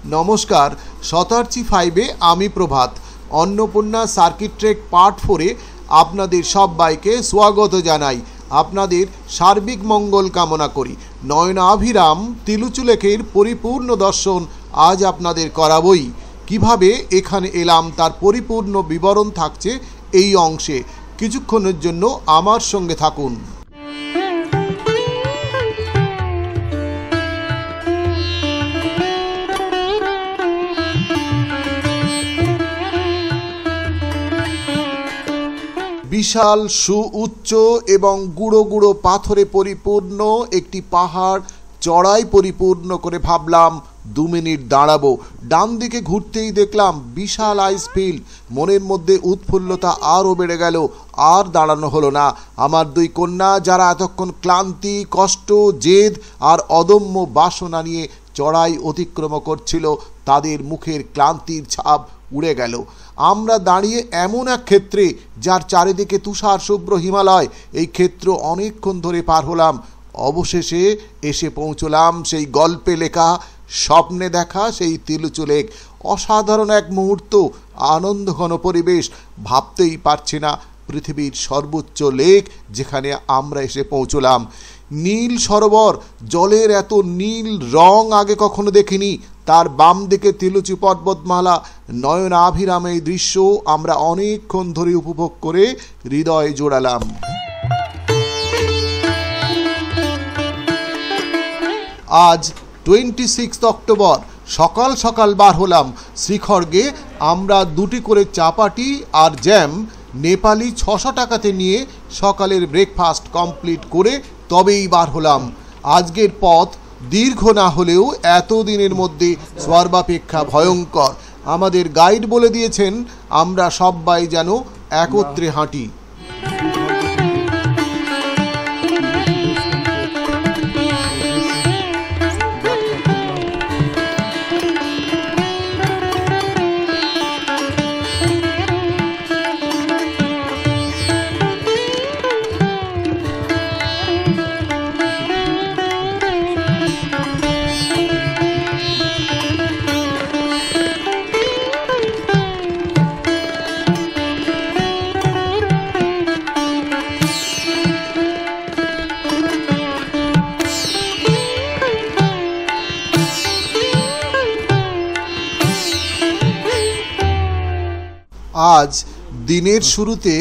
नमस्कार शतार्थी 5 आमी प्रभात Annapurna circuit track part 4 आपनादेर सबाइके स्वागत जानाई। आपनादेर सार्बिक मंगल कामना करी। नयनाभिराम तिलुचु लेकेर परिपूर्ण दर्शन आज आपनादेर कराबई। किभाबे एखाने एलाम तार परिपूर्ण विवरण थाकছে এই অংশে। কিছুক্ষণের জন্য আমার সঙ্গে থাকুন। विशाल सुउच्च एवं गुड़ो गुड़ो पाथरे परिपूर्ण एकटी पहाड़ चड़ाई परिपूर्ण करे भाबलाम 2 मिनिट दाड़ाबो। डान दिके घुरतेई देखलाम विशाल आइस फील्ड। मनेर मध्य उत्फुल्लता आरो बेड़े गेल। आर दाड़ानो हलो ना। आमार दुई कन्या जारा एतक्षण क्लांति कष्ट जेद और अदम्य बासना निये चड़ाई अतिक्रम करछिलो तादेर मुखेर क्लांतिर छाप उड़े गेल। आमरा दाड़िये एमन एक क्षेत्रे जार चारिदिके तुषार शुभ्र हिमालय। এই ক্ষেত্র অনেকক্ষণ ধরে পার হলাম। অবশেষে এসে পৌঁছলাম সেই গল্পে লেখা স্বপ্নে দেখা সেই তিলুচু লেক। অসাধারণ এক মুহূর্ত, আনন্দঘন পরিবেশ। ভাবতেই পারছি না পৃথিবীর সর্বোচ্চ লেক যেখানে আমরা এসে পৌঁছলাম। নীল সরোবর, জলের এত নীল রং আগে কখনো দেখিনি। তার বাম দিকে তিলুচু পর্বতমালা। নয়নাভিরাম এই দৃশ্য আমরা অনেকক্ষণ ধরে উপভোগ করে হৃদয়ে জোড়ালাম। আজ 26 অক্টোবর সকাল সকাল বার হলাম। শ্রীখড়গে আমরা দুটি করে চাপাটি আর জ্যাম নেপালি 600 টাকাতে নিয়ে সকালের ব্রেকফাস্ট কমপ্লিট করে তবেই বার হলাম। আজকের পথ দীর্ঘ না হলেও এতদিনের মধ্যে সর্বাপেক্ষা ভয়ঙ্কর। আমাদের গাইড বলে দিয়েছেন আমরা সবাই যেন একত্রে হাঁটি। आज दिनेर शुरूते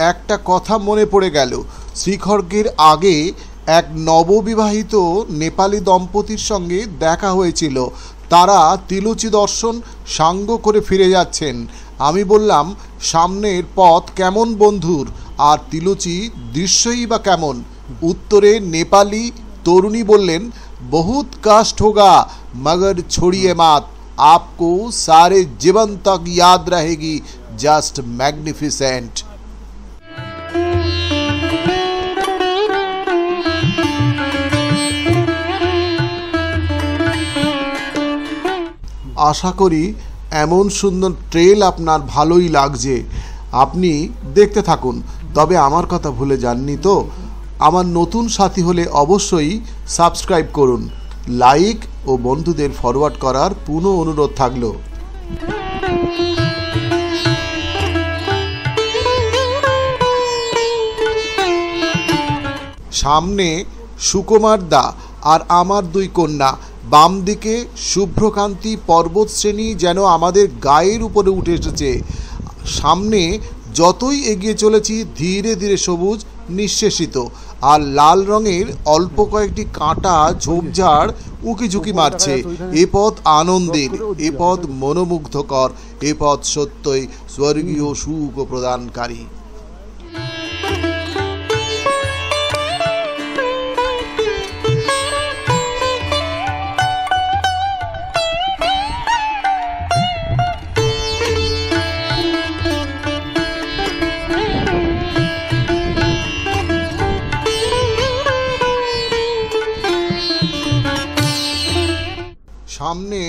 एकटा कथा मने पड़े गेल। श्रीखड़गेर आगे एक नवविवाहित नेपाली दम्पतिर संगे देखा हयेछिलो। तारा तिलुचि दर्शन सांग करे फिरे जाच्छेन। आमी बोल्लाम सामनेर पथ केमन बंधुर और तिलुचि दृश्यई बा केमन। उत्तरे नेपाली तरुणी बोलें बहुत कष्ट होगा मगर छोड़िए मत, आपको सारे जीवन तक याद रहेगी। Just magnificent. आशा करी एमन सुंदर ट्रेल आपनार भालोई लागছে। আপনি দেখতে থাকুন। তবে আমার কথা ভুলে যাননি তো? আমার নতুন সাথী হলে অবশ্যই সাবস্ক্রাইব করুন। লাইক ও বন্ধুদের ফরওয়ার্ড করার পুরো অনুরোধ থাকলো। सामने सुकुमार दा और आमार दुई कन्या, बाम दिके शुभ्रकांति पर्वत श्रेणी जेनो आमादेर गायेर उपरे उठे एसेছে। सामने যতই এগিয়ে চলেছি धीरे धीरे सबुज निःশেষিত और लाल रंगेर अल्प कयेकटी काँटा झोपझाड़ उकी झुकी मारছে। ए पथ आनंदेर, ए पथ मनोमुग्धकर, ए पथ सत्यई स्वर्गीय सुख प्रदानकारी। सामने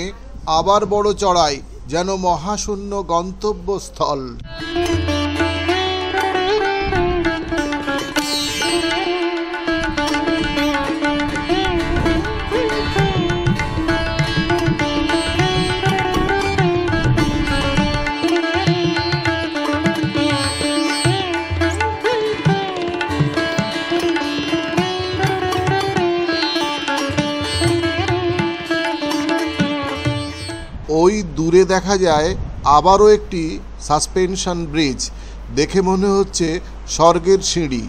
आबार बड़ चढ़ाई जेनो महाशून्य गंतव्यस्थल। ওই দূরে দেখা যায় আবারও একটি সাসপেনশন ব্রিজ। দেখে মনে হচ্ছে স্বর্গের সিঁড়ি।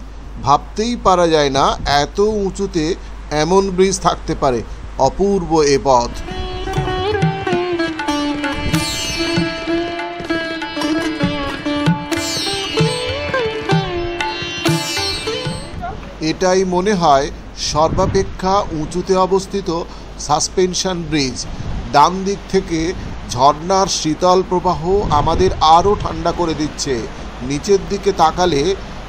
ভাবতেই পারা যায় না এত উঁচুতে এমন ব্রিজ থাকতে পারে। অপূর্ব এ পথ। এটাই মনে হয় সর্বাপেক্ষা উঁচুতে অবস্থিত সাসপেনশন ব্রিজ। ডান দিক থেকে ঝর্ণার শীতল প্রবাহ আমাদের আরও ঠান্ডা করে দিচ্ছে। নিচের দিকে তাকালে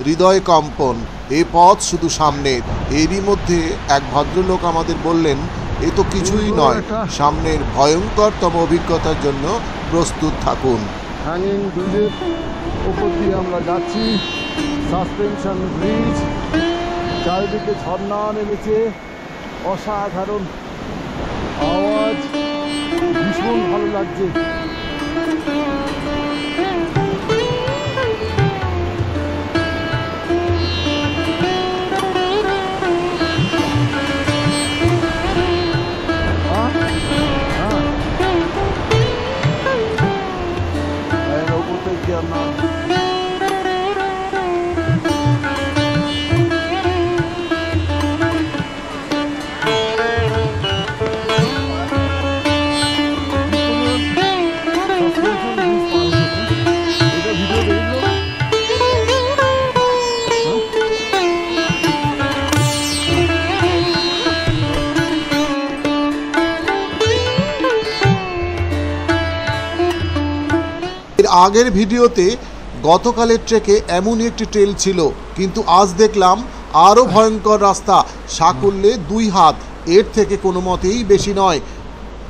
হৃদয় কম্পন। এ পথ শুধু সামনের। এরই মধ্যে এক ভদ্রলোক আমাদের বললেন, এ তো কিছুই নয়, সামনের ভয়ঙ্করতম অভিজ্ঞতার জন্য প্রস্তুত থাকুন। হ্যাঙ্গিং ব্রিজের উপর দিয়ে আমরা যাচ্ছি। সাসপেনশন ব্রিজ, চারিদিকে ঝর্ণা নেমেছে, অসাধারণ আওয়াজ, ভীষণ ভালো লাগছে। আগের ভিডিওতে গতকালের ট্রেকে এমনই একটি ট্রেল ছিল, কিন্তু আজ দেখলাম আরও ভয়ঙ্কর রাস্তা। সাকুল্যে 2 হাত, এর থেকে কোনো মতেই বেশি নয়।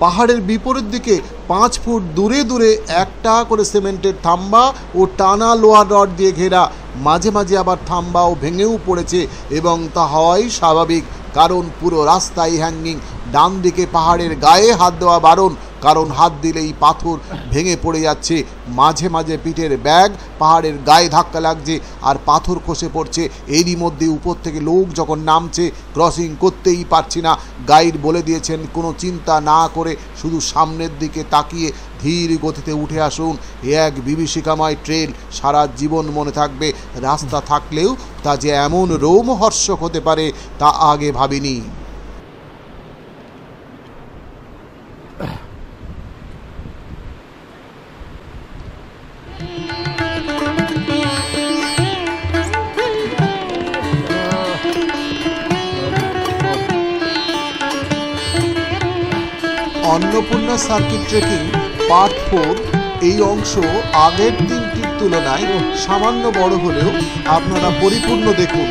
পাহাড়ের বিপরীত দিকে 5 ফুট দূরে দূরে একটা করে সিমেন্টের থাম্বা ও টানা লোহার রড দিয়ে ঘেরা। মাঝে মাঝে আবার থাম্বাও ভেঙেও পড়েছে, এবং তা হওয়াই স্বাভাবিক, কারণ পুরো রাস্তায় হ্যাঙ্গিং। ডান দিকে পাহাড়ের গায়ে হাত দেওয়া বারণ, কারণ হাত দিলেই পাথর ভেঙে পড়ে যাচ্ছে। মাঝে মাঝে পিঠের ব্যাগ পাহাড়ের গায়ে ধাক্কা লাগছে আর পাথর খসে পড়ছে। এরই মধ্যে উপর থেকে লোক যখন নামছে, ক্রসিং করতেই পারছি না। গাইড বলে দিয়েছেন কোনো চিন্তা না করে শুধু সামনের দিকে তাকিয়ে ধীর গতিতে উঠে আসুন। এ এক বিভীষিকাময় ট্রেল, সারা জীবন মনে থাকবে। রাস্তা থাকলেও তা যে এমন রোমহর্ষক হতে পারে তা আগে ভাবিনি। অন্নপূর্ণা সার্কিট ট্রেকিং পার্ট 4 এই অংশ আগের দিনটির তুলনায় সামান্য বড় হলেও আপনারা পরিপূর্ণ দেখুন,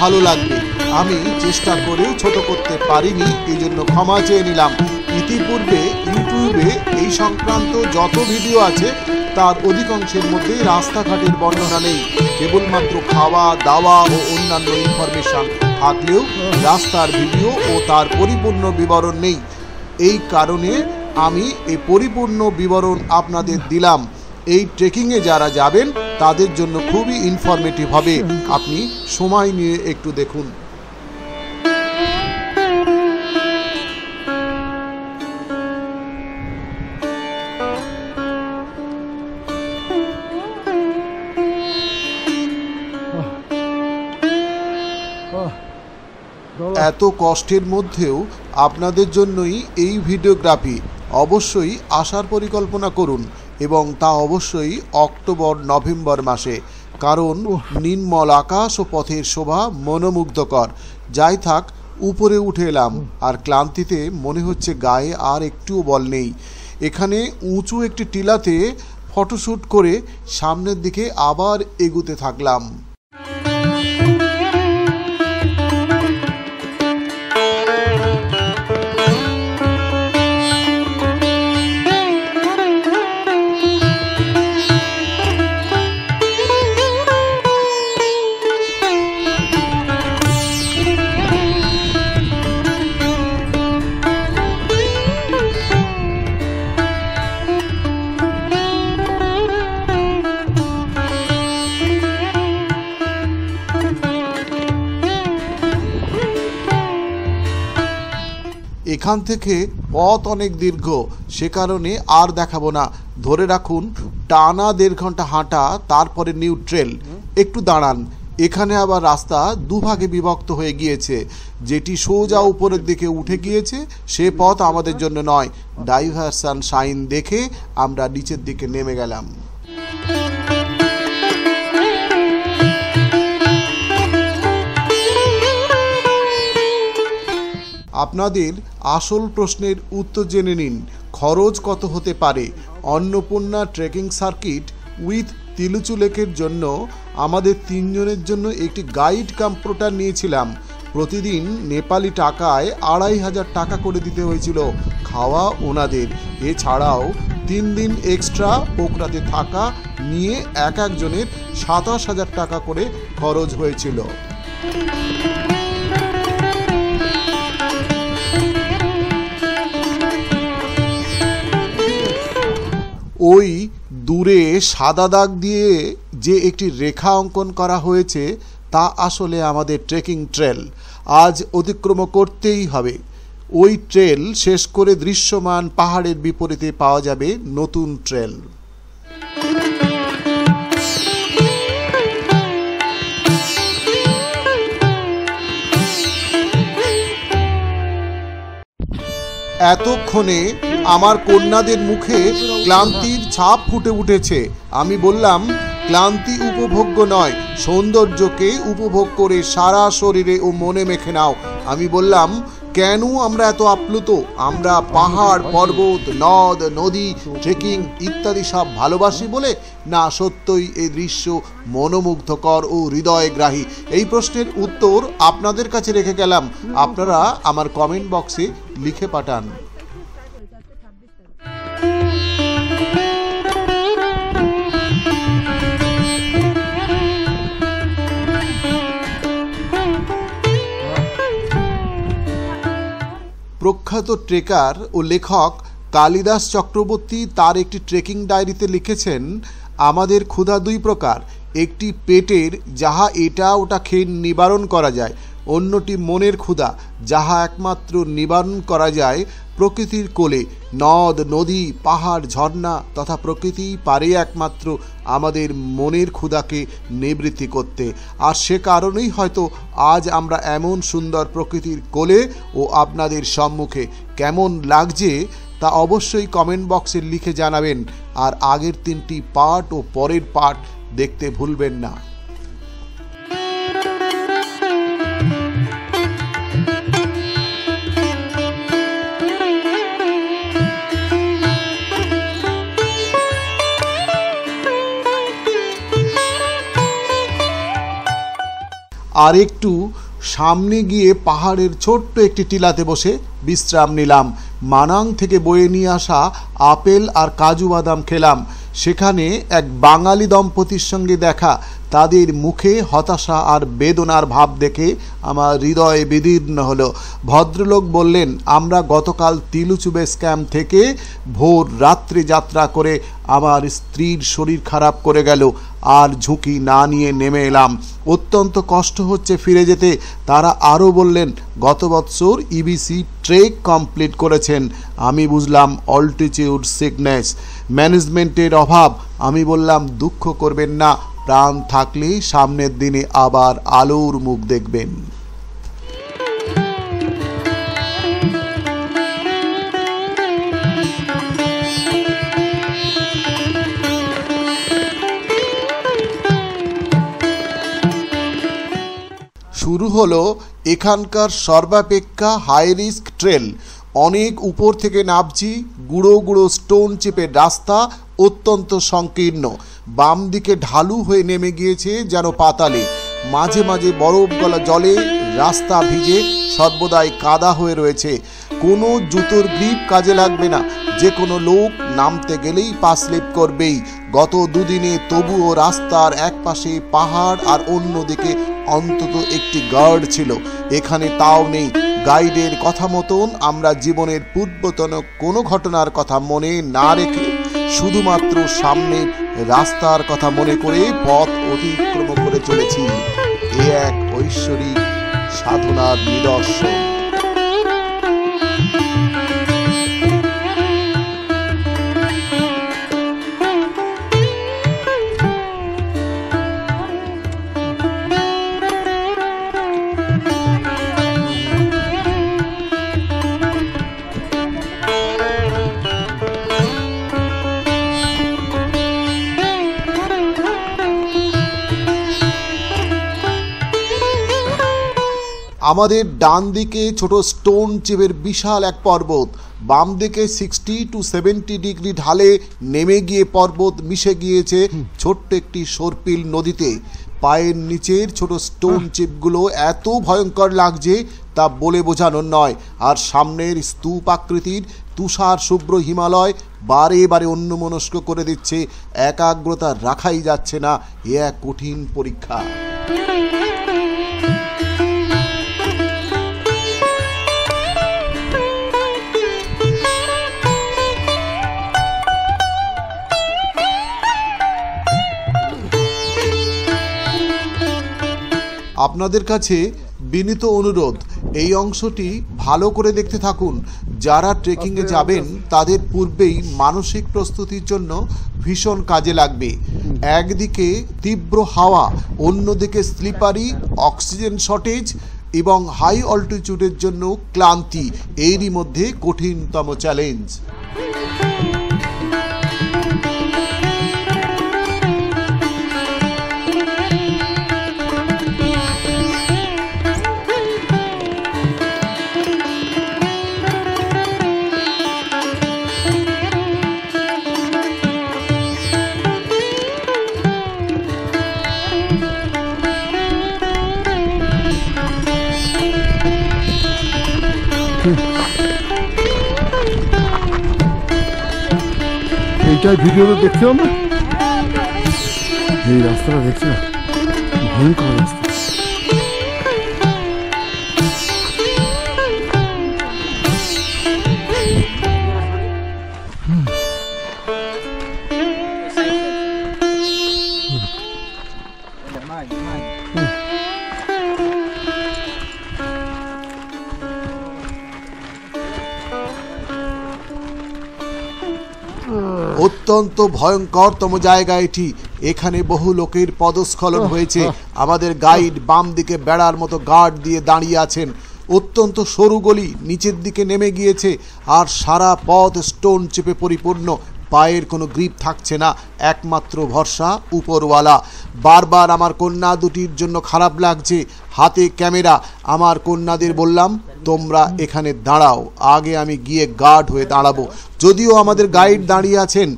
ভালো লাগবে। আমি চেষ্টা করেও ছোট করতে পারিনি, এই জন্য ক্ষমা চেয়ে নিলাম। ইতিপূর্বে ইউটিউবে এই সংক্রান্ত যত ভিডিও আছে তার অধিকাংশের মধ্যে রাস্তাঘাটের বর্ণনা নেই, কেবলমাত্র খাওয়া দাওয়া ও অন্যান্য ইনফরমেশন থাকলেও রাস্তার ভিডিও ও তার পরিপূর্ণ বিবরণ নেই। এই কারণে আমি এই পরিপূর্ণ বিবরণ আপনাদের দিলাম। এই ট্রেকিংয়ে যারা যাবেন তাদের জন্য খুবই ইনফরমেটিভ হবে। আপনি সময় নিয়ে একটু দেখুন। এত কষ্টের মধ্যেও আপনাদের জন্যই এই ভিডিওগ্রাফি। অবশ্যই আসার পরিকল্পনা করুন, এবং তা অবশ্যই অক্টোবর নভেম্বর মাসে, কারণ নির্মল আকাশ ও পথের শোভা মনোমুগ্ধকর। যাই থাক, উপরে উঠে এলাম আর ক্লান্তিতে মনে হচ্ছে গায়ে আর একটুও বল নেই। এখানে উঁচু একটি টিলাতে ফটোশ্যুট করে সামনের দিকে আবার এগুতে থাকলাম। এখান থেকে পথ অনেক দীর্ঘ, সে কারণে আর দেখাবো না। ধরে রাখুন টানা 1.5 ঘন্টা হাঁটা, তারপরে নিউ ট্রেল। একটু দাঁড়ান, এখানে আবার রাস্তা দুভাগে বিভক্ত হয়ে গিয়েছে। যেটি সোজা উপরের দিকে উঠে গিয়েছে সে পথ আমাদের জন্য নয়। ডাইভারশন সাইন দেখে আমরা নিচের দিকে নেমে গেলাম। আপনাদের আসল প্রশ্নের উত্তর জেনে নিন, খরচ কত হতে পারে। অন্নপূর্ণা ট্রেকিং সার্কিট উইথ তিলুচু লেকের জন্য আমাদের 3 জনের জন্য একটি গাইড কাম পোর্টার নিয়েছিলাম। প্রতিদিন নেপালি টাকায় 2500 টাকা করে দিতে হয়েছিল, খাওয়া ওনাদের। এছাড়াও 3 দিন এক্সট্রা পোখরাতে থাকা নিয়ে এক একজনের 27,000 টাকা করে খরচ হয়েছিল। ওই দূরে সাদা দাগ দিয়ে যে একটি রেখা অঙ্কন করা হয়েছে তা আসলে আমাদের ট্রেকিং ট্রেল। আজ অতিক্রম করতেই হবে। ওই ট্রেল শেষ করে দৃশ্যমান পাহাড়ের বিপরীতে পাওয়া যাবে নতুন ট্রেল। এতক্ষণে আমার কন্যাদের মুখে ক্লান্তির ছাপ ফুটে উঠেছে। আমি বললাম, ক্লান্তি উপভোগ্য নয়, সৌন্দর্যকে উপভোগ করে সারা শরীরে ও মনে মেখে নাও। আমি বললাম, কেন আমরা এত আপ্লুত? আমরা পাহাড়, পর্বত, নদ, নদী, ট্রেকিং ইত্যাদি সব ভালোবাসি বলে, না সত্যই এই দৃশ্য মনোমুগ্ধকর ও হৃদয়গ্রাহী? এই প্রশ্নের উত্তর আপনাদের কাছে রেখে গেলাম। আপনারা আমার কমেন্ট বক্সে লিখে পাঠান। প্রখ্যাত ট্রেকার ও লেখক কালিদাস চক্রবর্তী তার একটি ট্রেকিং ডায়েরিতে লিখেছেন, আমাদের ক্ষুধা 2 প্রকার। একটি পেটের, যাহা এটা ওটা খেয়ে নিবারণ করা যায়। অন্যটি মনের ক্ষুধা, যাহা একমাত্র নিবারণ করা যায় প্রকৃতির কোলে। নদ, নদী, পাহাড়, ঝর্ণা তথা প্রকৃতি পারে একমাত্র আমাদের মনের ক্ষুধাকে নিবৃত্তি করতে। আর সে কারণেই হয়তো আজ আমরা এমন সুন্দর প্রকৃতির কোলে ও আপনাদের সম্মুখে। কেমন লাগছে তা অবশ্যই কমেন্ট বক্সে লিখে জানাবেন। আর আগের 3টি পার্ট ও পরের পার্ট দেখতে ভুলবেন না। আর একটু সামনে গিয়ে পাহাড়ের ছোট্ট একটি টিলাতে বসে বিশ্রাম নিলাম। মানাং থেকে বয়ে নিয়ে আসা আপেল আর কাজু বাদাম খেলাম। সেখানে এক বাঙালি দম্পতির সঙ্গে দেখা। তাদের মুখে হতাশা আর বেদনার ভাব দেখে আমার হৃদয় বিদীর্ণ হলো। ভদ্রলোক বললেন, আমরা গতকাল তিলুচু বেস ক্যাম্প থেকে ভোর রাত্রে যাত্রা করে আমার স্ত্রীর শরীর খারাপ করে গেল, আর ঝুঁকি না নিয়ে নেমে এলাম। অত্যন্ত কষ্ট হচ্ছে ফিরে যেতে। তারা আরও বললেন, গত বৎসর ইবিসি ট্রেক কমপ্লিট করেছেন। আমি বুঝলাম অল্টিটিউড সিকনেস, ম্যানেজমেন্টের অভাব। আমি বললাম, দুঃখ করবেন না, প্রাণ থাকলে সামনের দিনে আবার আলোর মুখ দেখবেন। শুরু হলো এখানকার সর্বাপেক্ষা হাই রিস্ক ট্রেল। অনেক উপর থেকে নামছি, গুঁড়ো গুঁড়ো স্টোন চিপের রাস্তা, অত্যন্ত সংকীর্ণ। বাম দিকে ঢালু হয়ে নেমে গিয়েছে যেন পাতালে। মাঝে মাঝে বরফ গলা জলে রাস্তা ভিজে সর্বদাই কাদা হয়ে রয়েছে। কোনো জুতোর গ্রিপ কাজে লাগবে না, যে কোনো লোক নামতে গেলেই পা স্লিপ করবেই। গত 2 দিনে তবুও রাস্তার এক পাশে পাহাড় আর অন্যদিকে অন্তত একটি গার্ড ছিল। এখানে তাও নেই। গাইডের কথা মতন আমরা জীবনের পূর্বতন কোনো ঘটনার কথা মনে না রেখে শুধুমাত্র সামনের রাস্তার কথা মনে করে পথ অতিক্রম করে চলেছি। এ এক ঐশ্বরিক সাধনার নিদর্শন। আমাদের ডান দিকে ছোট স্টোন চিপের বিশাল এক পর্বত, বাম দিকে 60 to 70 ডিগ্রি ঢালে নেমে গিয়ে পর্বত মিশে গিয়েছে ছোট্ট একটি সর্পিল নদীতে। পায়ের নিচের ছোট স্টোন চিপগুলো এত ভয়ঙ্কর লাগছে তা বলে বোঝানোর নয়। আর সামনের স্তূপ আকৃতির তুষার শুভ্র হিমালয় বারে বারে অন্যমনস্ক করে দিচ্ছে। একাগ্রতা রাখাই যাচ্ছে না, এ এক কঠিন পরীক্ষা। আপনাদের কাছে বিনীত অনুরোধ, এই অংশটি ভালো করে দেখতে থাকুন। যারা ট্রেকিংয়ে যাবেন তাদের পূর্বেই মানসিক প্রস্তুতির জন্য ভীষণ কাজে লাগবে। একদিকে তীব্র হাওয়া, অন্যদিকে স্লিপারি, অক্সিজেন শর্টেজ এবং হাই অল্টিটিউডের জন্য ক্লান্তি, এরই মধ্যে কঠিনতম চ্যালেঞ্জ। এইটাই ভিডিওতে দেখছো না, এই রাস্তাটা দেখছো, ভয়ঙ্কর রাস্তা। অত্যন্ত ভয়ঙ্করতম জায়গা এটি। এখানে বহু লোকের পদস্খলন হয়েছে। আমাদের গাইড বাম দিকে বেড়ার মতো গার্ড দিয়ে দাঁড়িয়ে আছেন। অত্যন্ত সরু গলি, নিচের দিকে নেমে গিয়েছে, আর সারা পথ স্টোন চেপে পরিপূর্ণ। পায়ের কোনো গ্রিপ থাকছে না, একমাত্র ভরসা উপরওয়ালা। বারবার আমার কন্যা দুটির জন্য খারাপ লাগছে, হাতে ক্যামেরা। আমার কন্যাদের বললাম, তোমরা এখানে দাঁড়াও, আগে আমি গিয়ে গার্ড হয়ে দাঁড়াবো। যদিও আমাদের গাইড দাঁড়িয়ে আছেন,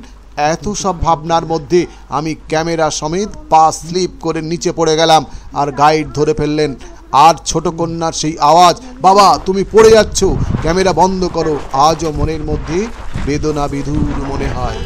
এত সব ভাবনার মধ্যে আমি ক্যামেরা সমেত পা স্লিপ করে নিচে পড়ে গেলাম, আর গাইড ধরে ফেললেন। আর ছোট কন্যার সেই আওয়াজ, বাবা তুমি পড়ে যাচ্ছ, ক্যামেরা বন্ধ করো। আজও মনের মধ্যে বেদনা বিধুর মনে হয়।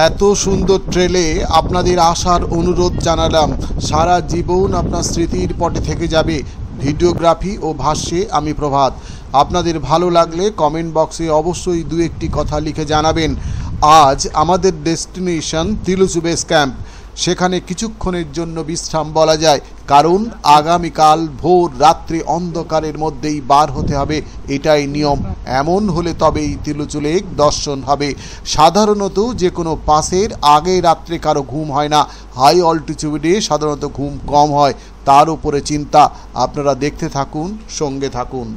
এত সুন্দর ট্রেলে আপনাদের আসার অনুরোধ জানালাম। সারা জীবন আপনার স্মৃতির পটে থেকে যাবে। ভিডিওগ্রাফি ও ভাষ্যে আমি প্রভাত। আপনাদের ভালো লাগলে কমেন্ট বক্সে অবশ্যই দু একটি কথা লিখে জানাবেন। আজ আমাদের ডেস্টিনেশন তিলুচু বেস ক্যাম্প। সেখানে কিছুক্ষণের জন্য বিশ্রাম বলা যায়, কারণ আগামীকাল ভোর রাত্রি অন্ধকারের মধ্যেই বার হতে হবে, এটাই নিয়ম। এমন হলে তবেই তিলুচু লেক দর্শন হবে। সাধারণত যে কোনো পাসের আগে রাত্রে কারো ঘুম হয় না, হাই অল্টিটিউডে সাধারণত ঘুম কম হয়। তার উপরে চিন্তা। আপনারা দেখতে থাকুন, সঙ্গে থাকুন।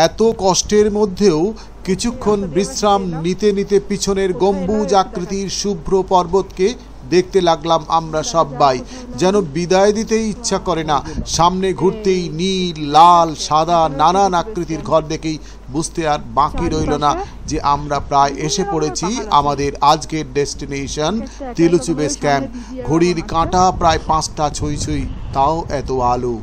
এত কষ্টের মধ্যেও কিছুক্ষণ বিশ্রাম নিতে নিতে পিছনের গম্বুজ আকৃতির শুভ্র পর্বতকে দেখতে লাগলাম আমরা সবাই। যেন বিদায় দিতেই ইচ্ছা করে না। সামনে ঘুরতেই নীল, লাল, সাদা নানান আকৃতির ঘর দেখেই বুঝতে আর বাকি রইল না যে আমরা প্রায় এসে পড়েছি আমাদের আজকের ডেস্টিনেশন তিলুচু বেস ক্যাম্প। ঘড়ির কাঁটা প্রায় 5টা ছুঁই ছুঁই, তাও এত আলো।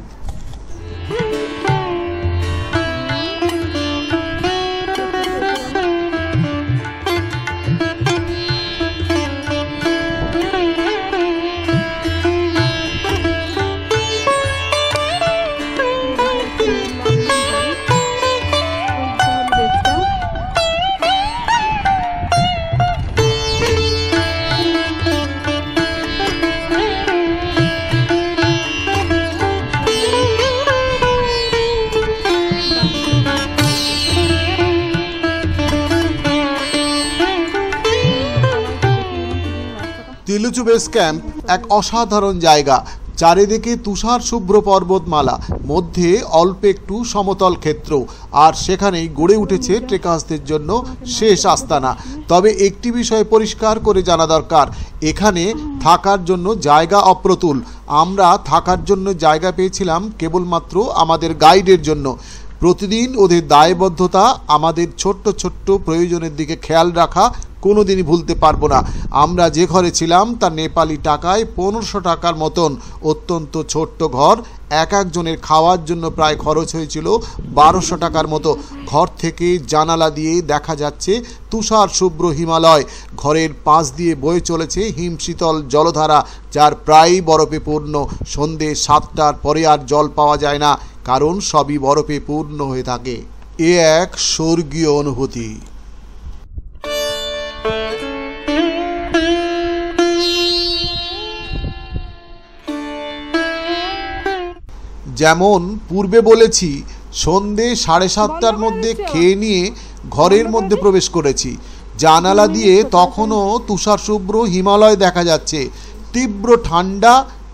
তিলুচু বেস ক্যাম্প এক অসাধারণ জায়গা। চারিদিকে তুষার শুভ্র পর্বতমালা, মধ্যে অল্প একটু সমতল ক্ষেত্র, আর সেখানেই গড়ে উঠেছে ট্রেকার্সদের জন্য শেষ আস্তানা। তবে একটি বিষয় পরিষ্কার করে জানা দরকার, এখানে থাকার জন্য জায়গা অপ্রতুল। আমরা থাকার জন্য জায়গা পেয়েছিলাম কেবলমাত্র আমাদের গাইডের জন্য। প্রতিদিন ওদের দায়বদ্ধতা আমাদের ছোট্ট ছোট্ট প্রয়োজনের দিকে খেয়াল রাখা কোনোদিনই ভুলতে পারবো না। আমরা যে ঘরে ছিলাম তা নেপালি টাকায় 1500 টাকার মতন। অত্যন্ত ছোট্ট ঘর, এক একজনের খাওয়ার জন্য প্রায় খরচ হয়েছিল 1200 টাকার মতো। ঘর থেকে জানালা দিয়ে দেখা যাচ্ছে তুষার শুভ্র হিমালয়। ঘরের পাশ দিয়ে বয়ে চলেছে হিমশীতল জলধারা, যার প্রায়ই বরফে পূর্ণ। সন্ধে 7টার পরে আর জল পাওয়া যায় না, কারণ সবই বরফে পূর্ণ হয়ে থাকে। এ এক স্বর্গীয় অনুভূতি। যেমন পূর্বে বলেছি, সন্ধে 7:30টার মধ্যে খেয়ে নিয়ে ঘরের মধ্যে প্রবেশ করেছি। জানালা দিয়ে তখনও তুষার শুভ্র হিমালয় দেখা যাচ্ছে। তীব্র ঠান্ডা,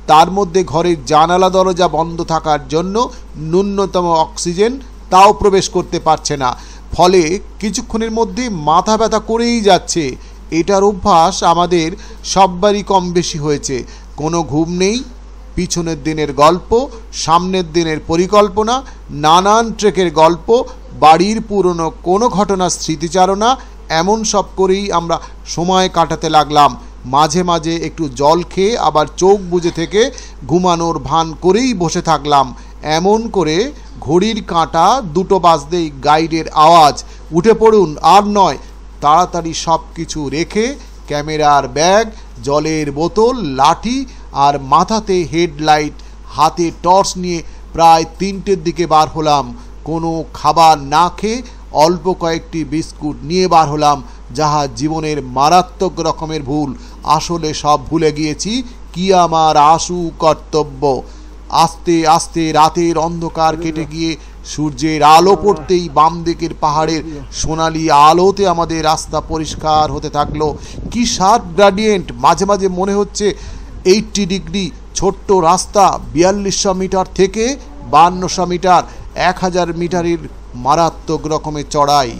তার মধ্যে ঘরের জানালা দরজা বন্ধ থাকার জন্য ন্যূনতম অক্সিজেন তাও প্রবেশ করতে পারছে না। ফলে কিছুক্ষণের মধ্যে মাথা ব্যথা করেই যাচ্ছে। এটার অভ্যাস আমাদের সববারই কম বেশি হয়েছে। কোনো ঘুম নেই, পিছনের দিনের গল্প, সামনের দিনের পরিকল্পনা, নানান ট্রেকের গল্প, বাড়ির পুরনো কোনো ঘটনার স্মৃতিচারণা, এমন সব করেই আমরা সময় কাটাতে লাগলাম। মাঝে মাঝে একটু জল খেয়ে আবার চোখ বুজে থেকে ঘুমানোর ভান করেই বসে থাকলাম। এমন করে ঘড়ির কাঁটা 2টো বাজতেই গাইডের আওয়াজ, উঠে পড়ুন, আর নয়। তাড়াতাড়ি সব কিছু রেখে ক্যামেরার ব্যাগ, জলের বোতল, লাঠি আর মাথাতে হেডলাইট, হাতে টর্চ নিয়ে প্রায় 3টের দিকে বার হলাম। কোনো খাবার না খেয়ে অল্প কয়েকটি বিস্কুট নিয়ে বার হলাম, যাহা জীবনের মারাত্মক রকমের ভুল। আসলে সব ভুলে গিয়েছি কি আমার আশু কর্তব্য। আস্তে আস্তে রাতের অন্ধকার কেটে গিয়ে সূর্যের আলো পড়তেই বাম দিকের পাহাড়ের সোনালি আলোতে আমাদের রাস্তা পরিষ্কার হতে থাকলো। কি শার্প গ্রেডিয়েন্ট! মাঝে মাঝে মনে হচ্ছে 80 ডিগ্রি। ছোট্ট রাস্তা 4200 মিটার থেকে 5200 মিটার, 1000 মিটারের মারাত্মক রকমের চড়াই।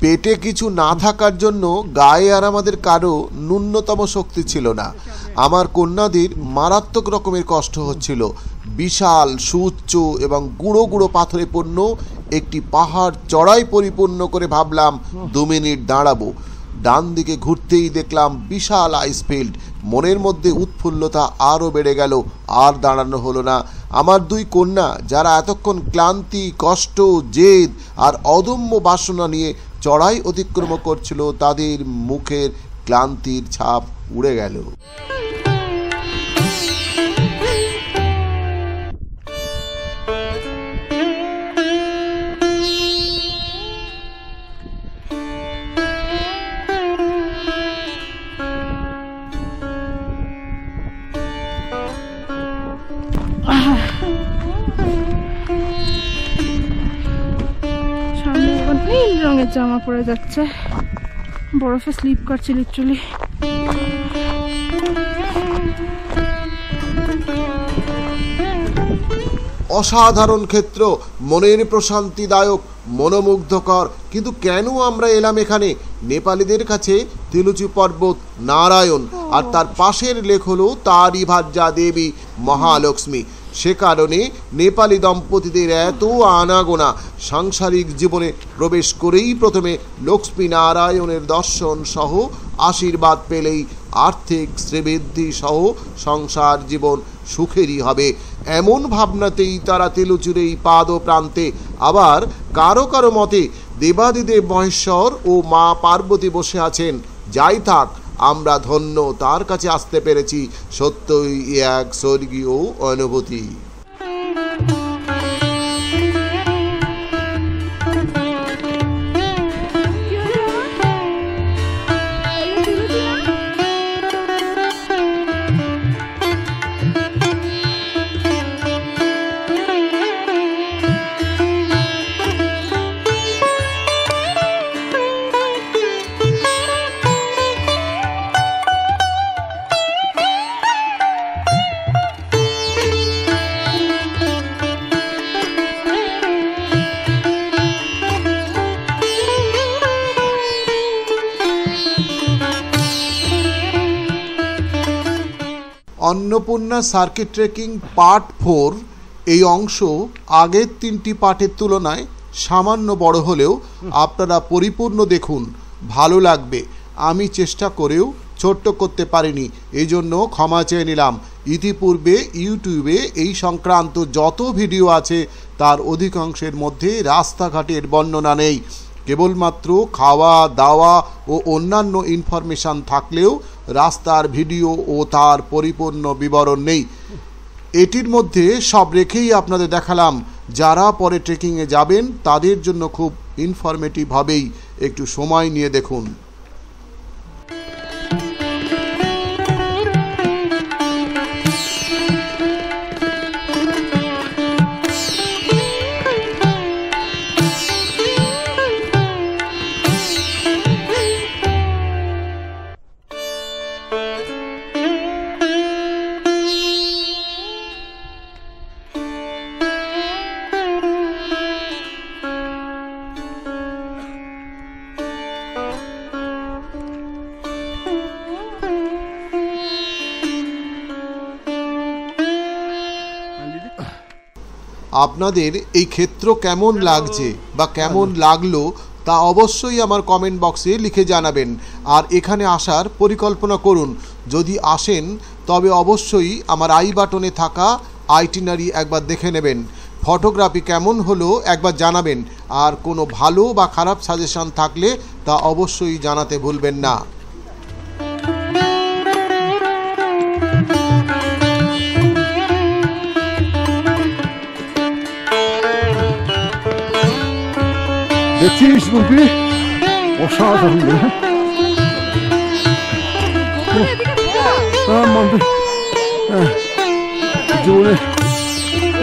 পেটে কিছু না থাকার জন্য গায়ে আর আমাদের কারো ন্যূনতম শক্তি ছিল না। আমার কন্যাদের মারাত্মক রকমের কষ্ট হচ্ছিল। বিশাল, সুউচ্চ এবং গুঁড়ো গুঁড়ো পাথরে পূর্ণ একটি পাহাড় চড়াই পরিপূর্ণ করে ভাবলাম 2 মিনিট দাঁড়াবো। ডান দিকে ঘুরতেই দেখলাম বিশাল আইসফিল্ড। মনের মধ্যে উৎফুল্লতা আরও বেড়ে গেল। আর দাঁড়ানো হলো না। আমার 2 কন্যা, যারা এতক্ষণ ক্লান্তি, কষ্ট, জেদ আর অদম্য বাসনা নিয়ে চড়াই অতিক্রম করছিল, তাদের মুখের ক্লান্তির ছাপ উড়ে গেল। রঙের জামা পরে যাচ্ছে, বরফে স্লিপ করছে লিটারালি। অসাধারণ ক্ষেত্র, মনের প্রশান্তিদায়ক, মনোমুগ্ধকর। কিন্তু কেন আমরা এলাম এখানে? নেপালিদের কাছে তিলুচি পর্বত নারায়ণ, আর তার পাশের লেক হলো তারই ভার্যা দেবী মহালক্ষ্মী। সে কারণে নেপালি দম্পতিদের এত আনাগোনা। সাংসারিক জীবনে প্রবেশ করেই প্রথমে লক্ষ্মী নারায়ণের দর্শন সহ আশীর্বাদ পেলেই আর্থিক শ্রীবৃদ্ধি সহ সংসার জীবন সুখেরই হবে, এমন ভাবনাতেই তারা তিলুচুর এই পাদ প্রান্তে। আবার কারো কারো মতে দেবাদিদেব মহেশ্বর ও মা পার্বতী বসে আছেন। যাই থাক, আমরা ধন্য তার কাছে আসতে পেরেছি। সত্যই এক স্বর্গীয় অনুভূতি। অন্নপূর্ণা সার্কিট ট্রেকিং পার্ট 4 এই অংশ আগের 3টি পার্টের তুলনায় সামান্য বড় হলেও আপনারা পরিপূর্ণ দেখুন, ভালো লাগবে। আমি চেষ্টা করেও ছোট্ট করতে পারিনি, এই জন্য ক্ষমা চেয়ে নিলাম। ইতিপূর্বে ইউটিউবে এই সংক্রান্ত যত ভিডিও আছে তার অধিকাংশের মধ্যে রাস্তাঘাটের বর্ণনা নেই, কেবলমাত্র খাওয়া দাওয়া ও অন্যান্য ইনফরমেশান থাকলেও রাস্তার ভিডিও ও তার পরিপূর্ণ বিবরণ নেই। এটির মধ্যে সব রেখেই আপনাদের দেখালাম। যারা পরে ট্রেকিংয়ে যাবেন তাদের জন্য খুব ইনফরমেটিভ হবেই, একটু সময় নিয়ে দেখুন। আপনাদের এই ক্ষেত্র কেমন লাগছে বা কেমন লাগলো তা অবশ্যই আমার কমেন্ট বক্সে লিখে জানাবেন। আর এখানে আসার পরিকল্পনা করুন। যদি আসেন তবে অবশ্যই আমার আই বাটনে থাকা আইটিনারি একবার দেখে নেবেন। ফটোগ্রাফি কেমন হলো একবার জানাবেন। আর কোনো ভালো বা খারাপ সাজেশন থাকলে তা অবশ্যই জানাতে ভুলবেন না। দেখছিস রুপি, অসাধারণ মন্দির। জীবনে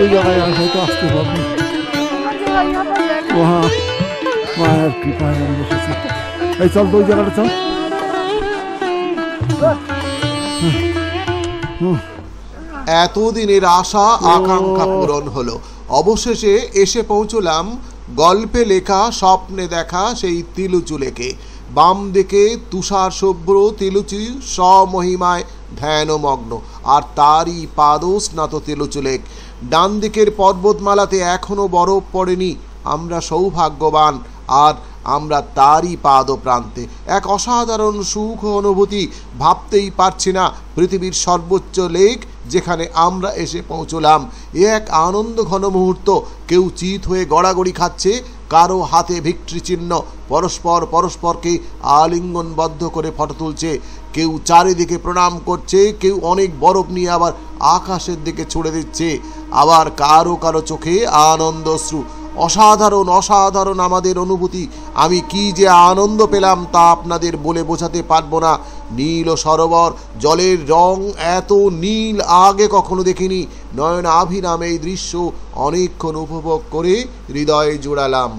এই জায়গায় আর হয়তো আসতে পারবো। মায়ের কৃপায় আমি বসেছি। এই চল তো ওই জায়গাটা চল। এতদিনের আশা আকাঙ্ক্ষা পূরণ হলো। অবশেষে এসে পৌঁছলাম গল্পে লেখা স্বপ্নে দেখা সেই তিলুচু লেকে। বাম দিকে তুষার শুভ্র তিলুচি স্বমহিমায় ধ্যানমগ্ন, আর তারই পাদস্নাত তিলুচু লেক। ডান দিকের পর্বতমালাতে এখনও বরফ পড়েনি। আমরা সৌভাগ্যবান, আর আমরা তারই পাদ প্রান্তে। এক অসাধারণ সুখ অনুভূতি, ভাবতেই পারছি না। পৃথিবীর সর্বোচ্চ লেক যেখানে আমরা এসে পৌঁছলাম, এ এক আনন্দ ঘন মুহূর্ত। কেউ চিত হয়ে গড়াগড়ি খাচ্ছে, কারো হাতে ভিক্টরি চিহ্ন, পরস্পরকে আলিঙ্গনবদ্ধ করে ফটো তুলছে। কেউ চারিদিকে প্রণাম করছে, কেউ অনেক বরফ নিয়ে আবার আকাশের দিকে ছুড়ে দিচ্ছে। আবার কারো চোখে আনন্দশ্রু। অসাধারণ আমাদের অনুভূতি। আমি কি যে আনন্দ পেলাম তা আপনাদের বলে বোঝাতে পারবো না। নীল সরোবর, জলের রং এত নীল আগে কখনো দেখিনি। নয়নাভিরাম এই দৃশ্য অনেকক্ষণ উপভোগ করে হৃদয়ে জোড়ালাম।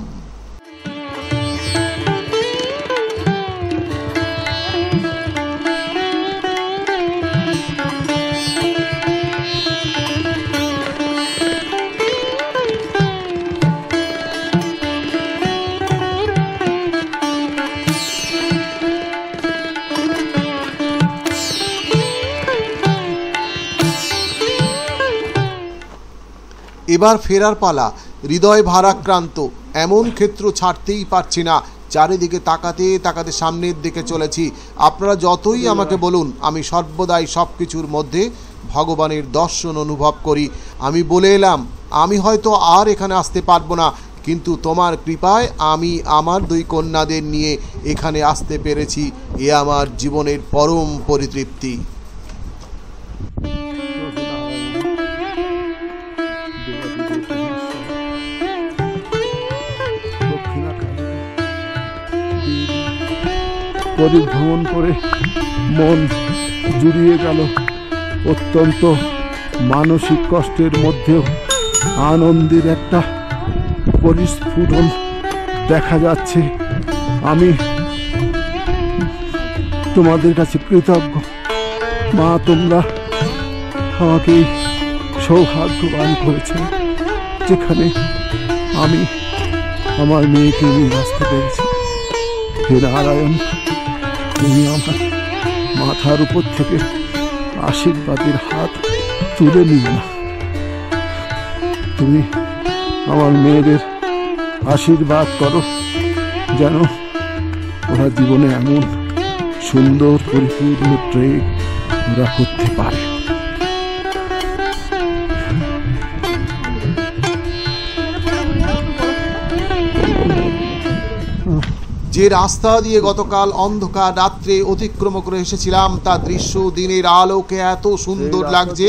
এবার ফেরার পালা। হৃদয় ভারাক্রান্ত, এমন ক্ষেত্র ছাড়তেই পারছি না। চারিদিকে তাকাতে তাকাতে সামনের দিকে চলেছি। আপনারা যতই আমাকে বলুন, আমি সর্বদাই সব কিছুর মধ্যে ভগবানের দর্শন অনুভব করি। আমি বলে এলাম, আমি হয়তো আর এখানে আসতে পারবো না, কিন্তু তোমার কৃপায় আমি আমার 2 কন্যাদের নিয়ে এখানে আসতে পেরেছি। এ আমার জীবনের পরম পরিতৃপ্তি। পরিভ্রমণ করে মন জুড়িয়ে গেল। অত্যন্ত মানসিক কষ্টের মধ্যেও আনন্দের একটা পরিস্ফুটন দেখা যাচ্ছে। আমি তোমাদের কাছে কৃতজ্ঞ মা, তোমরা আমাকে সৌভাগ্যবান করেছে, যেখানে আমি আমার মেয়েকে নিয়ে আসতে পেরেছি। হে নারায়ণ, তুমি আমার মাথার উপর থেকে আশীর্বাদের হাত তুলে নিও না। তুমি আমার মেয়েদের আশীর্বাদ করো, যেন ওরা জীবনে এমন সুন্দর পরিপূর্ণ ট্রেক ওরা করতে পারে। যে রাস্তা দিয়ে গতকাল অন্ধকার রাত্রে অতিক্রম করে এসেছিলাম, তার দৃশ্য দিনের আলোকে এত সুন্দর লাগছে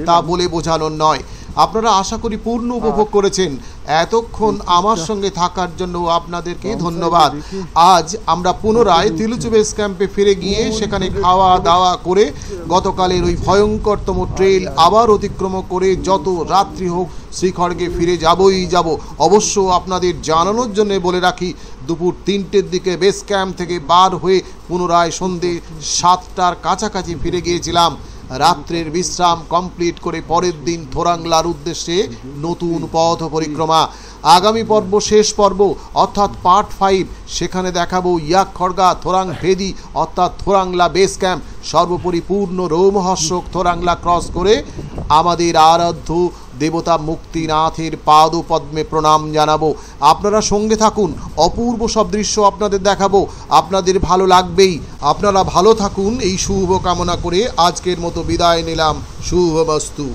তা বলে বোঝানোর নয়। আপনারা আশা করি পূর্ণ উপভোগ করেছেন। এতক্ষণ আমার সঙ্গে থাকার জন্য আপনাদেরকে ধন্যবাদ। আজ আমরা পুনরায় তিলুচু বেস ক্যাম্পে ফিরে গিয়ে সেখানে খাওয়া দাওয়া করে গতকালের ওই ভয়ঙ্করতম ট্রেল আবার অতিক্রম করে যত রাত্রি হোক শ্রীখড়গে ফিরে যাব। অবশ্য আপনাদের জানানোর জন্য বলে রাখি, দুপুর 3টের দিকে বেস ক্যাম্প থেকে বার হয়ে পুনরায় সন্ধে 7টার কাছাকাছি ফিরে গিয়েছিলাম। রাত্রের বিশ্রাম কমপ্লিট করে পরের দিন থোরাংলার উদ্দেশ্যে নতুন পথ পরিক্রমা। আগামী পর্ব, শেষ পর্ব অর্থাৎ পার্ট 5, সেখানে দেখাবো ইয়াকখড়গা থোরাং ভেদি অর্থাৎ থোরাংলা বেস ক্যাম্প। সর্বোপরি পূর্ণ রোমহর্ষক থোরাংলা ক্রস করে আমাদের আরাধ্য দেবতা মুক্তিনাথের পাদপদ্মে প্রণাম জানাবো। আপনারা সঙ্গে থাকুন, অপূর্ব সব দৃশ্য আপনাদের দেখাবো, আপনাদের ভালো লাগবেই। আপনারা ভালো থাকুন, এই শুভ কামনা করে আজকের মতো বিদায় নিলাম। শুভমস্তু।